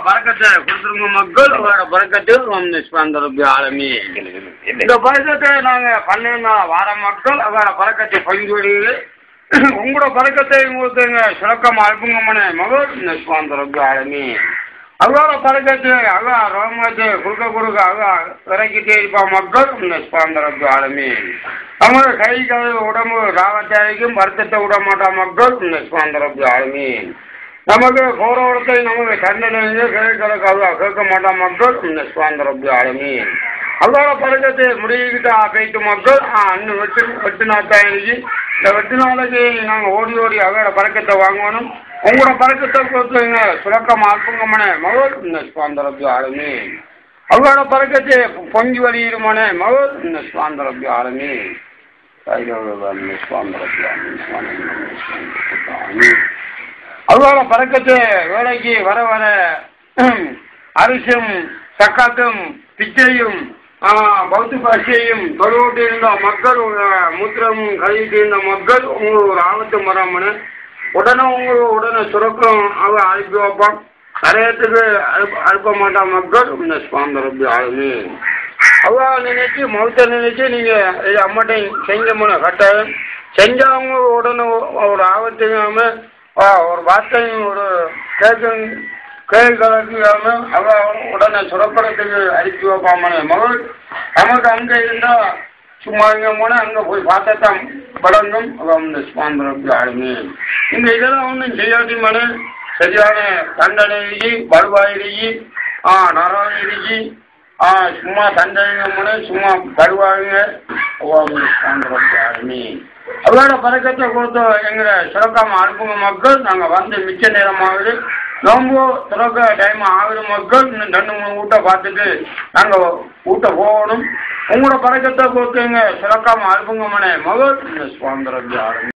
பறக்கத்தை கொடுத்துருங்க மக்கள் உங்களோட பறக்கத்தில் நிஸ்பாந்த ரப்பி ஆலமீன். இந்த பறக்கத்தை நாங்கள் பண்ணா வார மக்கள் அவரோட பறக்கத்தை பகிர்ந்து வருகிறது. உங்களோட பறக்கத்தை உங்களுக்கு சுழக்கம் அல்புங்கம்மனே மகள் நிஸ்பாந்த ரப்பி ஆலமீன். அவரோட பறக்கத்தை அவ ரோமத்தை கொடுக்க அவ இறக்கிட்டே இருப்பா மக்கள் நிஸ்பாந்த ரப்பி ஆலமீன். அவங்களோட கை கால் உடம்பு ராவத்தாரிக்கும் வருத்தத்தை விட மாட்டா மக்கள் நிஸ்பாந்த ரப்பி ஆலமீன். நமக்கு கௌரவத்தை நமக்கு தண்டனைங்க கிழக்கு கேட்க மாட்டா மக்கள் நிஸ்பாந்த ரப்பி ஆலமீன். அவரோட பறக்கத்தை முடிக்கிட்ட போயிட்டு மக்கள் இன்னும் வெட்டு நாத்தாயிடுச்சு. இந்த வெட்டு நாளைக்கு நாங்கள் ஓடி அவரோட பறக்கத்தை வாங்கணும். உங்களோட பறக்கத்தை கொடுத்துங்க சுரக்கம் அல்புங்கம்மனே மகள் நிஸ்பாந்த ரப்பி ஆலமீன். அவரோட பறக்கத்தை பொங்கி வழியிடுமானே மகள் நிஸ்பாந்த ரப்பி ஆலமீன். நிஸ்பாந்த ரப்பி ஆலமீன். அவரோட பறக்கத்தை வேலைக்கு வர அரிசும் சக்காத்தும் பிச்சையும் பௌத்த பாஷையும் தொழுவிட்டு இருந்த மக்கள் மூத்திரமும் கழுவிட்டு இருந்த மக்கள் உங்களுக்கு ஒரு ஆபத்து வராமனு உடனே சுரக்கம் அவ அனுப்பி வைப்பான். கரையத்துக்கு அனுப்ப மாட்டா மக்கள் நிஸ்பாந்த ரப்பி ஆலமீன். அவ நினைச்சு மௌத்த நினைச்சு நீங்கள் அம்மாட்டை செஞ்ச கட்டாயம் செஞ்சவங்க உடனே ஒரு ஆபத்துக்காம ஒரு வார்த்தையும் ஒரு கேள்விக்காம அவ உடனே சுரப்படத்துக்கு அனுப்பி வைப்பாமனே மகள். நமக்கு அங்கே இருந்தால் சும்மா இங்கே போனால் அங்கே போய் பார்த்தாத்தான் படங்கும் அவன் நிஸ்பாந்த ரப்பி ஆலமீன். இந்த இதெல்லாம் ஒன்றும் செய்யாதி மனு சரியான தண்டனை வருவாயிடுச்சு நரவாயிடுச்சு சும்மா தண்டனை மனு சும்மா வருவாங்க அவன் நிஸ்பாந்த ரப்பி ஆலமீன். அவரோட பறக்கத்தை கொடுத்து எங்களை சுரக்காம அனுப்புங்க மக்கள். நாங்கள் வந்து மிச்ச நேரம் ஆகுது நோம்பு சுரக்க டைம் ஆகுது மக்கள். இன்னும் 2-3 வீட்டை பார்த்துட்டு நாங்கள் வீட்டை போகணும். உங்களோட பறக்கத்தை கொடுத்து எங்க சுரக்காம அனுப்புங்கம்மனே மகள் நிஸ்பாந்த ரப்பி ஆலமீன்.